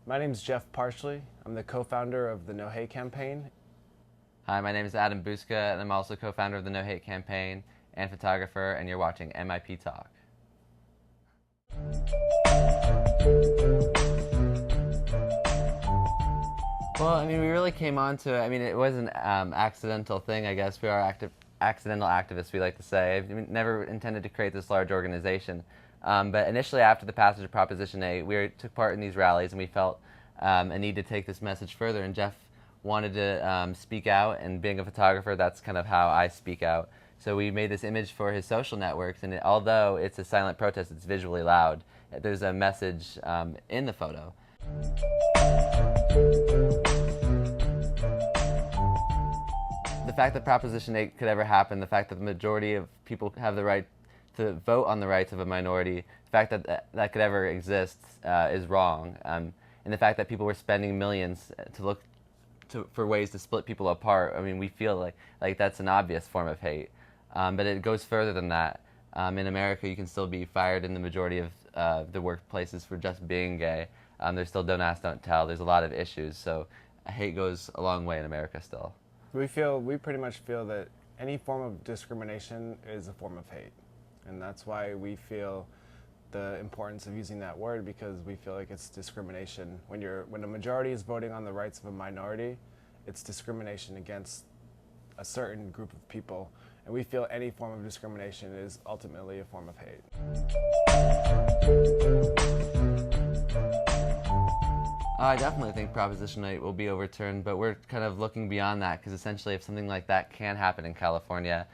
My name is Jeff Parshley. I'm the co-founder of the NOH8 Campaign. Hi, my name is Adam Bouska, and I'm also co-founder of the NOH8 Campaign and photographer, and you're watching MIPtalk. Well, I mean, we really came on to it. I mean, it was an accidental thing, I guess. We are accidental activists, we like to say. We never intended to create this large organization. But initially, after the passage of Proposition 8, we took part in these rallies, and we felt a need to take this message further. And Jeff wanted to speak out, and being a photographer, that's kind of how I speak out. So we made this image for his social networks, and although it's a silent protest, it's visually loud. There's a message in the photo. The fact that Proposition 8 could ever happen, the fact that the majority of people have the right to vote on the rights of a minority, the fact that that could ever exist is wrong. And the fact that people were spending millions to look for ways to split people apart, I mean, we feel like that's an obvious form of hate. But it goes further than that. In America, you can still be fired in the majority of the workplaces for just being gay. There's still don't ask, don't tell. There's a lot of issues. So hate goes a long way in America still. We pretty much feel that any form of discrimination is a form of hate. And that's why we feel the importance of using that word, because we feel like it's discrimination. When a majority is voting on the rights of a minority, it's discrimination against a certain group of people. And we feel any form of discrimination is ultimately a form of hate. I definitely think Proposition 8 will be overturned, but we're kind of looking beyond that, because essentially if something like that can happen in California,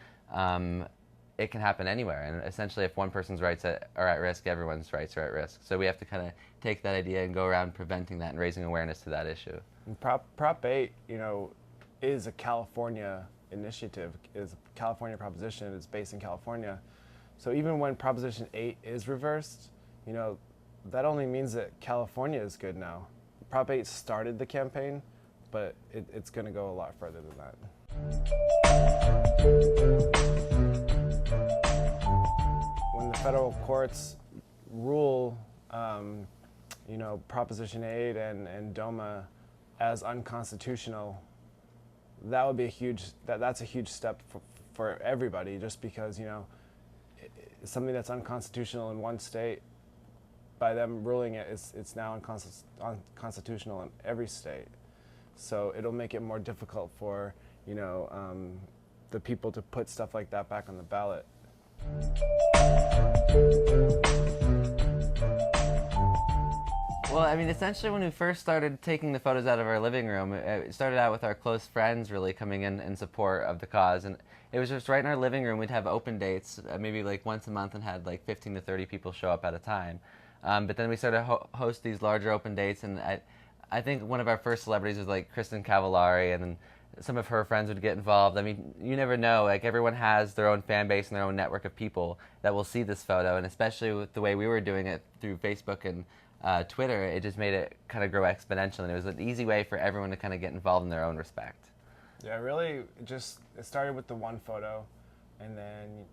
it can happen anywhere. And essentially if one person's rights are at risk, everyone's rights are at risk. So we have to kind of take that idea and go around preventing that and raising awareness to that issue. And Prop 8, is a California initiative, is a California proposition. It's based in California. So even when Proposition 8 is reversed, that only means that California is good now. Prop 8 started the campaign, but it's going to go a lot further than that. When the federal courts rule, Proposition 8 and DOMA as unconstitutional, that would be that's a huge step for everybody, just because, something that's unconstitutional in one state, by them ruling it, it's now unconstitutional in every state. So it'll make it more difficult for, the people to put stuff like that back on the ballot. Well, I mean, essentially when we first started taking the photos out of our living room, it started out with our close friends really coming in support of the cause. And it was just right in our living room. We'd have open dates, maybe like once a month, and had like 15 to 30 people show up at a time. But then we started host these larger open dates, and I think one of our first celebrities was like Kristen Cavallari, and then some of her friends would get involved. I mean, you never know. Like, everyone has their own fan base and their own network of people that will see this photo, and especially with the way we were doing it through Facebook and Twitter, it just made it kind of grow exponentially, and it was an easy way for everyone to kind of get involved in their own respect. Yeah, really, it started with the one photo, and then,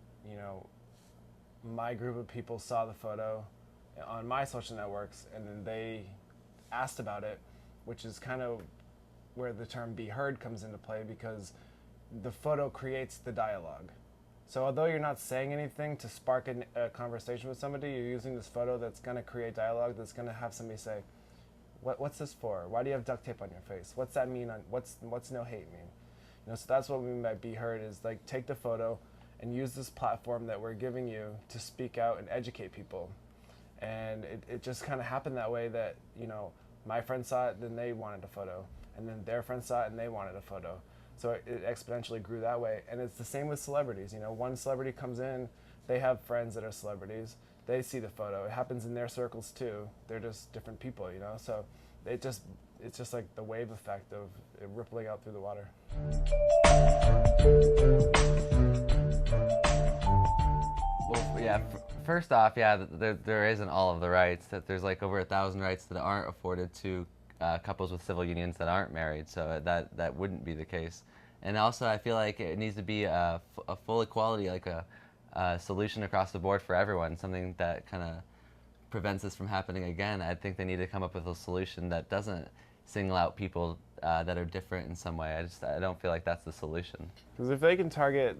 my group of people saw the photo on my social networks, and then they asked about it, which is kind of where the term "be heard" comes into play, because the photo creates the dialogue. So although you're not saying anything to spark a conversation with somebody, you're using this photo that's going to create dialogue, that's going to have somebody say, what's this for? Why do you have duct tape on your face? What's that mean? What's no hate mean? So that's what we mean by "be heard," is like, take the photo and use this platform that we're giving you to speak out and educate people. And it just kind of happened that way, that, my friends saw it, then they wanted a photo. And then their friends saw it, and they wanted a photo. So it exponentially grew that way. And it's the same with celebrities. One celebrity comes in, they have friends that are celebrities. They see the photo. It happens in their circles too. They're just different people, So it's just like the wave effect of it rippling out through the water. Well, yeah. First off, yeah, there isn't all of the rights. That there's like over 1,000 rights that aren't afforded to couples with civil unions that aren't married. So that wouldn't be the case. And also, I feel like it needs to be a full equality, like a solution across the board for everyone. Something that kind of prevents this from happening again, I think they need to come up with a solution that doesn't single out people that are different in some way. I don't feel like that's the solution. Because if they can target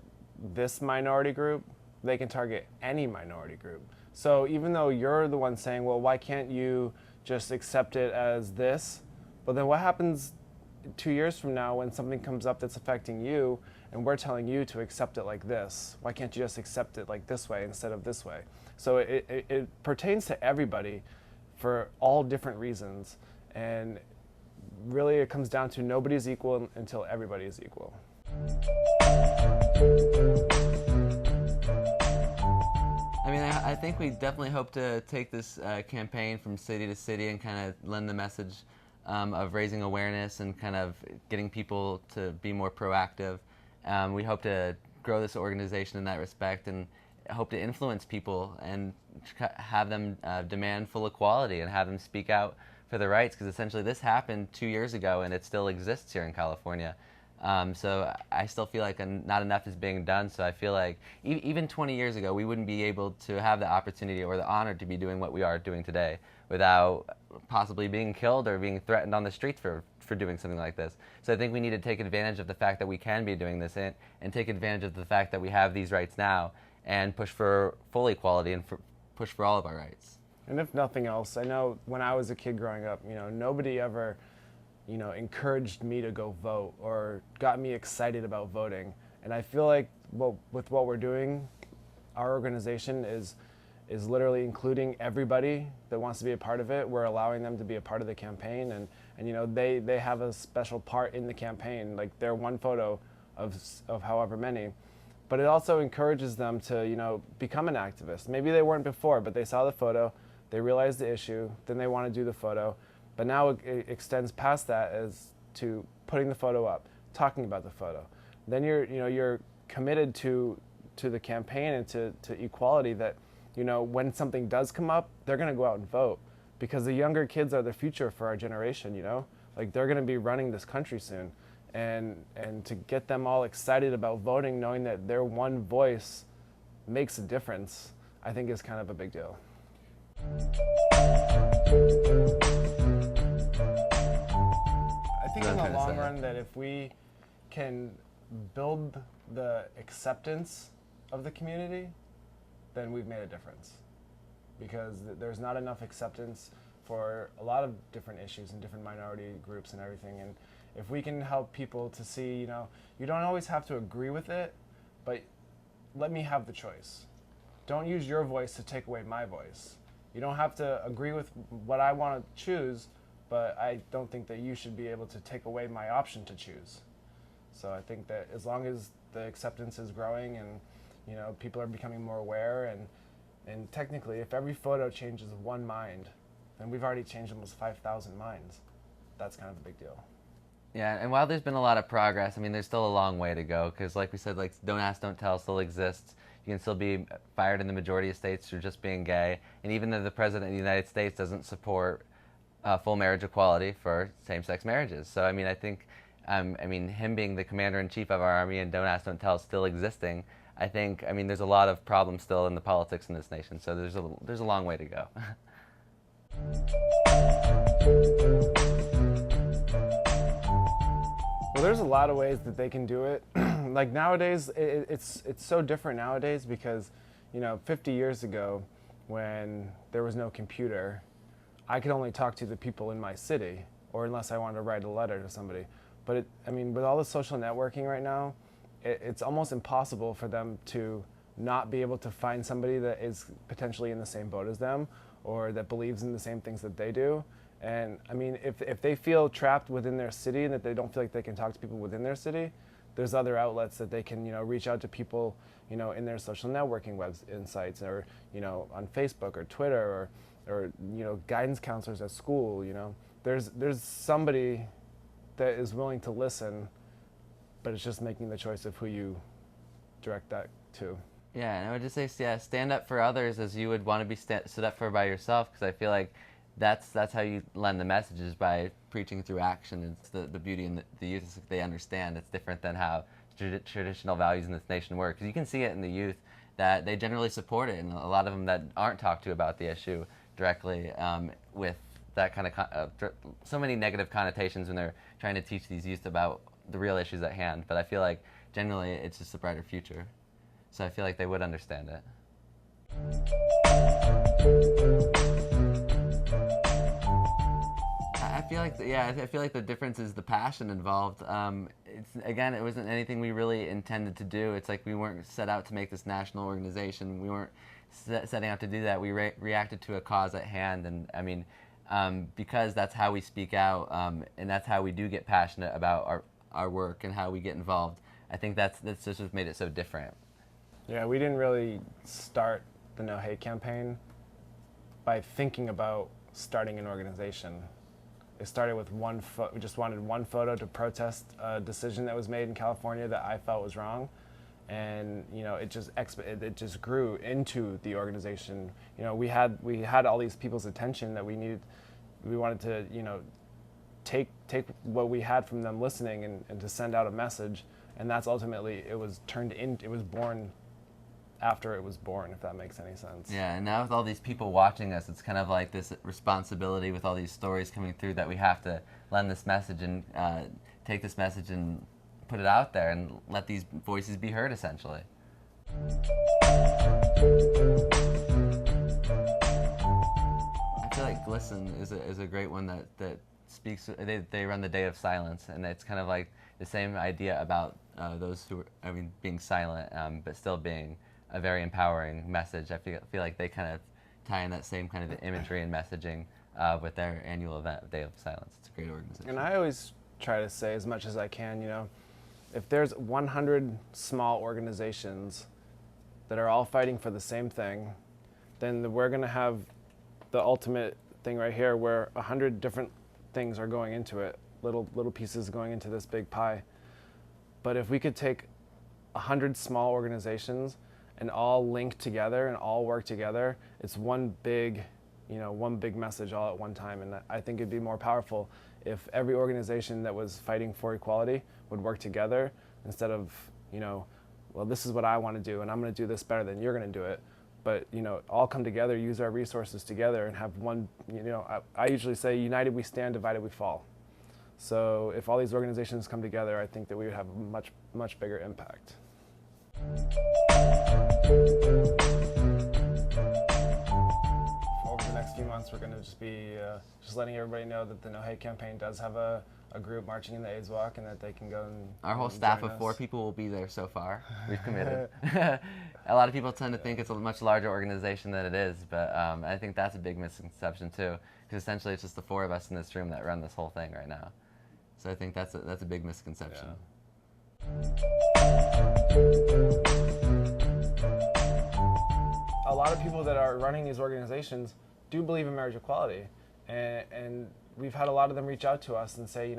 this minority group, they can target any minority group. So even though you're the one saying, well, why can't you just accept it as this? But then what happens 2 years from now when something comes up that's affecting you and we're telling you to accept it like this? Why can't you just accept it like this way instead of this way? So it pertains to everybody for all different reasons. And really it comes down to nobody's equal until everybody is equal. I mean, I think we definitely hope to take this campaign from city to city and kind of lend the message of raising awareness and kind of getting people to be more proactive. We hope to grow this organization in that respect and hope to influence people and have them demand full equality and have them speak out for their rights, because essentially this happened 2 years ago and it still exists here in California. So I still feel like not enough is being done. So I feel like even 20 years ago, we wouldn't be able to have the opportunity or the honor to be doing what we are doing today without possibly being killed or being threatened on the streets for doing something like this. So I think we need to take advantage of the fact that we can be doing this and take advantage of the fact that we have these rights now and push for full equality and push for all of our rights. And if nothing else, I know when I was a kid growing up, nobody ever encouraged me to go vote or got me excited about voting. And I feel like with what we're doing, our organization is literally including everybody that wants to be a part of it. We're allowing them to be a part of the campaign, and they have a special part in the campaign, like their one photo of however many. But it also encourages them to become an activist. Maybe they weren't before, but they saw the photo, they realized the issue, then they want to do the photo. But now it extends past that as to putting the photo up, talking about the photo. Then you're committed to the campaign and to equality, that when something does come up, they're going to go out and vote, because the younger kids are the future for our generation. Like they're going to be running this country soon, and to get them all excited about voting, knowing that their one voice makes a difference, I think is kind of a big deal. I think in the long run that if we can build the acceptance of the community, then we've made a difference. Because there's not enough acceptance for a lot of different issues and different minority groups and everything. And if we can help people to see, you don't always have to agree with it, but let me have the choice. Don't use your voice to take away my voice. You don't have to agree with what I want to choose, but I don't think that you should be able to take away my option to choose. So I think that as long as the acceptance is growing and people are becoming more aware, and technically if every photo changes one mind, then we've already changed almost 5,000 minds. That's kind of a big deal. Yeah, and while there's been a lot of progress, I mean, there's still a long way to go, because like we said, like Don't Ask, Don't Tell still exists. You can still be fired in the majority of states for just being gay. And even though the President of the United States doesn't support full marriage equality for same-sex marriages. So, I mean, I think, him being the commander-in-chief of our army and Don't Ask, Don't Tell still existing, there's a lot of problems still in the politics in this nation. So there's a long way to go. Well, there's a lot of ways that they can do it. Like nowadays, it's so different nowadays because, 50 years ago, when there was no computer, I could only talk to the people in my city, or unless I wanted to write a letter to somebody. But with all the social networking right now, it's almost impossible for them to not be able to find somebody that is potentially in the same boat as them, or that believes in the same things that they do. And if they feel trapped within their city and that they don't feel like they can talk to people within their city, there's other outlets that they can reach out to people in their social networking sites, or on Facebook or Twitter, or guidance counselors at school. There's somebody that is willing to listen, but it's just making the choice of who you direct that to. Yeah, and I would just say, stand up for others as you would want to be stood up for by yourself, because I feel like that's how you lend the messages, by preaching through action. It's the beauty in the youth is they understand. It's different than how traditional values in this nation work. Because you can see it in the youth that they generally support it, and a lot of them that aren't talked to about the issue directly with that kind of so many negative connotations when they're trying to teach these youth about the real issues at hand. But I feel like generally it's just a brighter future. So I feel like they would understand it. I feel like, I feel like the difference is the passion involved. Again, it wasn't anything we really intended to do. It's like we weren't set out to make this national organization. We weren't setting out to do that. We reacted to a cause at hand, and I mean, because that's how we speak out, and that's how we do get passionate about our work and how we get involved. I think that's just what made it so different. Yeah, we didn't really start the NOH8 campaign by thinking about starting an organization. It started with we just wanted one photo to protest a decision that was made in California that I felt was wrong, and it just grew into the organization. We had all these people's attention that we wanted to take what we had from them listening and to send out a message, and that's ultimately it was born after it was born, if that makes any sense. Yeah, and now with all these people watching us, it's kind of like this responsibility with all these stories coming through that we have to lend this message and take this message and put it out there and let these voices be heard, essentially. I feel like Glisten is a great one that speaks. They run the Day of Silence, and it's kind of like the same idea about those who are, being silent, but still being a very empowering message. I feel like they kind of tie in that same kind of imagery and messaging with their annual event, Day of Silence. It's a great organization. And I always try to say as much as I can, if there's 100 small organizations that are all fighting for the same thing, then we're going to have the ultimate thing right here where 100 different things are going into it, little pieces going into this big pie. But if we could take 100 small organizations and all link together and all work together, it's one big message all at one time. And I think it'd be more powerful if every organization that was fighting for equality would work together instead of, well, this is what I want to do and I'm going to do this better than you're going to do it. But, all come together, use our resources together and have one, I usually say, united we stand, divided we fall. So if all these organizations come together, I think that we would have a much, much bigger impact. Over the next few months, we're going to just be just letting everybody know that the NOH8 campaign does have a group marching in the AIDS Walk, and that they can go and our whole staff of 4 people will be there so far. We've committed. A lot of people tend to think it's a much larger organization than it is, but I think that's a big misconception too, because essentially it's just the 4 of us in this room that run this whole thing right now. So I think that's a big misconception. Yeah. A lot of people that are running these organizations do believe in marriage equality, and we've had a lot of them reach out to us and say,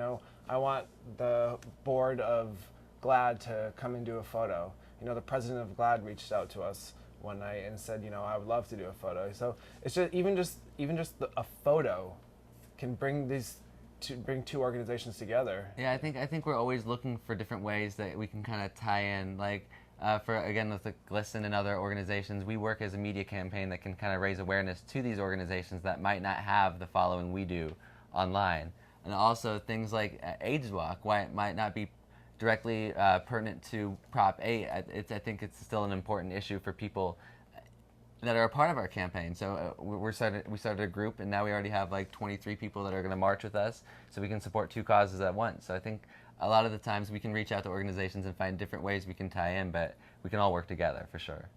I want the board of GLAAD to come and do a photo. The president of GLAAD reached out to us one night and said, I would love to do a photo. So it's just even a photo can bring 2 organizations together. Yeah, I think we're always looking for different ways that we can kind of tie in. Like with the Glisten and other organizations, we work as a media campaign that can kind of raise awareness to these organizations that might not have the following we do online. And also things like AIDS Walk, why it might not be directly pertinent to Prop 8. I think it's still an important issue for people that are a part of our campaign. So we started a group, and now we already have like 23 people that are going to march with us, so we can support 2 causes at once. So I think a lot of the times we can reach out to organizations and find different ways we can tie in, but we can all work together for sure.